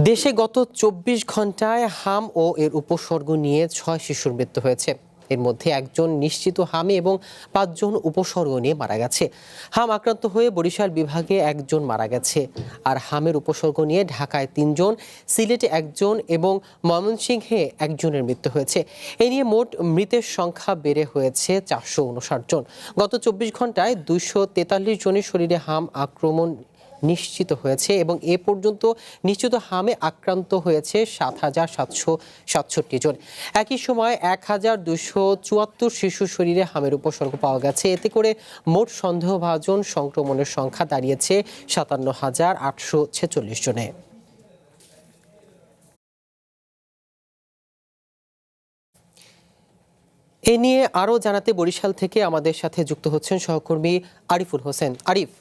দেশে গত ২৪ ঘন্টায় হাম ও এর উপসর্গ নিয়ে ৬ শিশুর মৃত্যু হয়েছে। এর মধ্যে একজন নিশ্চিত হামে এবং ৫ জন উপসর্গ নিয়ে মারা গেছে। হাম আক্রান্ত হয়ে বরিশাল বিভাগে একজন মারা গেছে, আর হামের উপসর্গ নিয়ে ঢাকায় ৩ জন, সিলেটে একজন এবং ময়মনসিংহে একজনের মৃত্যু হয়েছে। এ নিয়ে মোট মৃতের সংখ্যা বেড়ে হয়েছে ৪৫৯ জন। গত ২৪ ঘন্টায় ২৪৩ জনের শরীরে হাম আক্রমণ নিশ্চিত হয়েছে এবং এ পর্যন্ত নিশ্চিত হামে আক্রান্ত হয়েছে ৭,৭৬৭ জন। একই সময় ১,২৭৪ শিশু শরীরে হামের উপসর্গ পাওয়া গেছে। এতে করে মোট সন্দেহভাজন সংক্রমণের সংখ্যা দাঁড়িয়েছে ৫৭,৮৪৬ জনে। এ নিয়ে আরও জানাতে বরিশাল থেকে আমাদের সাথে যুক্ত হচ্ছেন সহকর্মী আরিফুল হোসেন। আরিফ,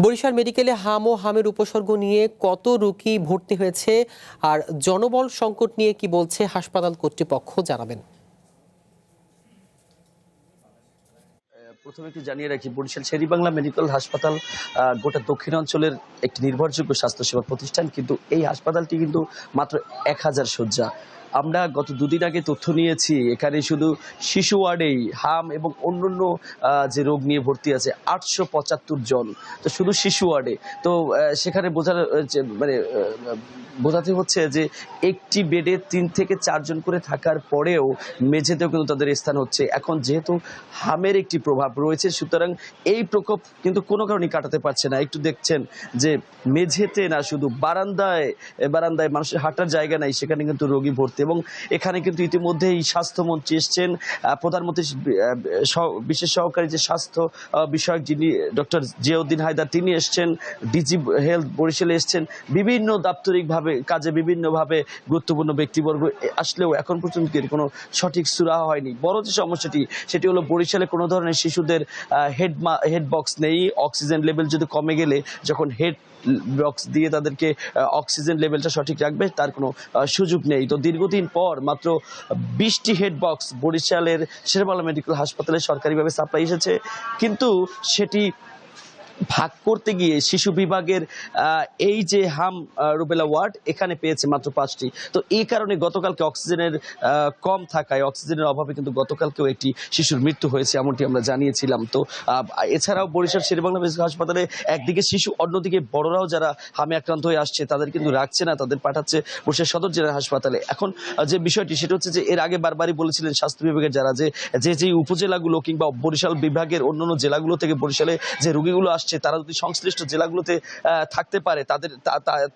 বরিশাল মেডিকেলে হাম ও হামের উপসর্গ নিয়ে কত রোগী ভর্তি হয়েছে, আর জনবল সংকট নিয়ে কি বলছে হাসপাতাল কর্তৃপক্ষ, জানাবেন। প্রথমে একটু জানিয়ে রাখি, বরিশাল শের-ই-বাংলা মেডিকেল হাসপাতাল গোটা দক্ষিণাঞ্চলের একটি নির্ভরযোগ্য স্বাস্থ্যসেবা প্রতিষ্ঠান, কিন্তু এই হাসপাতালটি কিন্তু মাত্র ১,০০০ শয্যা। আমরা গত দুদিন আগে তথ্য নিয়েছি, এখানে শুধু শিশু ওয়ার্ডেই হাম এবং অন্যান্য যে রোগ নিয়ে ভর্তি আছে ৮৭৫ জন, তো শুধু শিশু ওয়ার্ডে। তো সেখানে বোঝাতে হচ্ছে যে একটি বেডে ৩ থেকে ৪ জন করে থাকার পরেও মেঝেতেও কিন্তু তাদের স্থান হচ্ছে। এখন যেহেতু হামের একটি প্রভাব রয়েছে, সুতরাং এই প্রকোপ কিন্তু কোনো কারণেই কাটাতে পারছে না। একটু দেখছেন যে মেঝেতে না, শুধু বারান্দায় মানুষের হাঁটার জায়গা নাই, সেখানে কিন্তু রোগী ভর্তি। এবং এখানে কিন্তু ইতিমধ্যেই স্বাস্থ্যমন্ত্রী এসছেন, প্রধানমন্ত্রী বিশেষ সহকারী যে স্বাস্থ্য বিষয়ক যিনি ডক্টর জিয়াউদ্দিন হায়দার, তিনি এসছেন, ডিজি হেলথ বরিশালে এসছেন। বিভিন্ন দাপ্তরিকভাবে কাজে বিভিন্নভাবে গুরুত্বপূর্ণ ব্যক্তিবর্গ আসলেও এখন পর্যন্ত কোনো সঠিক সুরাহা হয়নি। বড় যে সমস্যাটি, সেটি হলো বরিশালে কোনো ধরনের শিশুদের হেড বক্স নেই। অক্সিজেন লেভেল যদি কমে গেলে, যখন হেড বক্স দিয়ে তাদেরকে অক্সিজেন লেভেলটা সঠিক রাখবে, তার কোনো সুযোগ নেই। তো দীর্ঘদিন পর মাত্র ২০টি হেড বক্স বরিশালের শের-ই-বাংলা মেডিকেল হাসপাতালে সরকারিভাবে সাপ্লাই এসেছে, কিন্তু সেটি ভাগ করতে গিয়ে শিশু বিভাগের এই যে হাম রুবেলা ওয়ার্ড, এখানে পেয়েছে মাত্র ৫টি। তো এই কারণে গতকালকে অক্সিজেনের কম থাকায়, অক্সিজেনের অভাবে কিন্তু গতকালকেও একটি শিশুর মৃত্যু হয়েছে, এমনটি আমরা জানিয়েছিলাম। তো এছাড়াও বরিশাল শের-ই-বাংলা মেডিকেল হাসপাতালে একদিকে শিশু, অন্যদিকে বড়রাও যারা হামে আক্রান্ত হয়ে আসছে, তাদের কিন্তু রাখছে না, তাদের পাঠাচ্ছে বরিশাল সদর জেলা হাসপাতালে। এখন যে বিষয়টি, সেটা হচ্ছে যে এর আগে বারবারই বলেছিলেন স্বাস্থ্য বিভাগের যারা, যে উপজেলাগুলো কিংবা বরিশাল বিভাগের অন্যান্য জেলাগুলো থেকে বরিশালে যে রোগীগুলো আসছে, তারা যদি সংশ্লিষ্ট জেলাগুলোতে থাকতে পারে,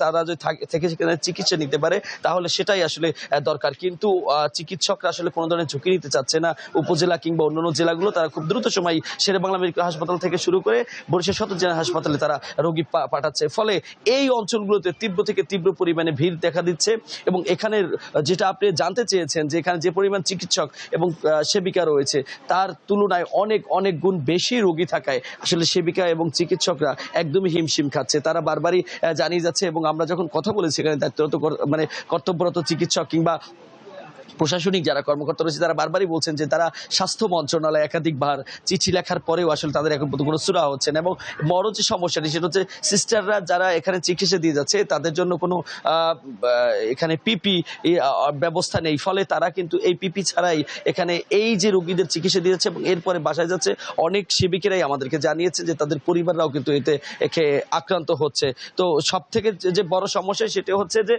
তারা যদি থেকে সেখানে চিকিৎসা নিতে পারে, তাহলে সেটাই আসলে দরকার। কিন্তু চিকিৎসকরা আসলে কোনো ধরনের ঝুঁকি নিতে চাচ্ছে না। উপজেলা কিংবা অন্যান্য জেলাগুলো তারা খুব দ্রুত সময় শের-ই-বাংলা মেডিকেল হাসপাতাল থেকে শুরু করে বরিশাল সদর জেলা হাসপাতালে তারা রোগী পাঠাচ্ছে। ফলে এই অঞ্চলগুলোতে তীব্র থেকে তীব্র পরিমাণে ভিড় দেখা দিচ্ছে। এবং এখানের যেটা আপনি জানতে চেয়েছেন, যে এখানে যে পরিমাণ চিকিৎসক এবং সেবিকা রয়েছে, তার তুলনায় অনেক অনেক গুণ বেশি রোগী থাকায় আসলে সেবিকা এবং চিকিৎসকরা একদমই হিমশিম খাচ্ছে। তারা বারবারই জানিয়ে যাচ্ছে, এবং আমরা যখন কথা বলেছি এখানে দায়িত্বরত কর্তব্যরত চিকিৎসক কিংবা প্রশাসনিক যারা কর্মকর্তা রয়েছে, তারা বারবারই বলছেন যে তারা স্বাস্থ্য মন্ত্রণালয়ে একাধিকবার চিঠি লেখার পরেও আসলে তাদের এখন পর্যন্ত কোনো সুরাহা হচ্ছে না। এবং বড় যে সমস্যাটি, সেটা হচ্ছে সিস্টাররা যারা এখানে চিকিৎসা দিয়ে যাচ্ছে, তাদের জন্য কোনো এখানে পিপি ব্যবস্থা নেই। ফলে তারা কিন্তু এই পিপি ছাড়াই এখানে এই যে রোগীদের চিকিৎসা দিয়ে যাচ্ছে এবং এরপরে বাসায় যাচ্ছে। অনেক সেবিকেরাই আমাদেরকে জানিয়েছে যে তাদের পরিবাররাও কিন্তু এতে আক্রান্ত হচ্ছে। তো সব থেকে যে বড় সমস্যা, সেটা হচ্ছে যে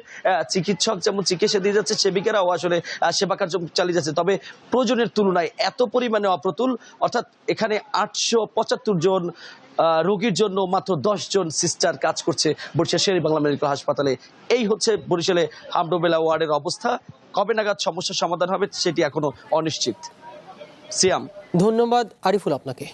চিকিৎসক যেমন চিকিৎসা দিয়ে যাচ্ছে, সেবিকারাও আসলে সেবা কার্য চালিয়ে যাচ্ছে, তবে প্রয়োজনের তুলনায় এত পরিমাণে অপ্রতুল। অর্থাৎ এখানে ৮৭৫ জন রোগীর জন্য মাত্র ১০ জন সিস্টার কাজ করছে বরিশাল শের-ই-বাংলা মেডিকেল হাসপাতালে। এই হচ্ছে বরিশালে হাম রুবেলা ওয়ার্ডের অবস্থা। কবে নাগাদ সমস্যার সমাধান হবে, সেটি এখনো অনিশ্চিত। সিয়াম, ধন্যবাদ আরিফুল আপনাকে।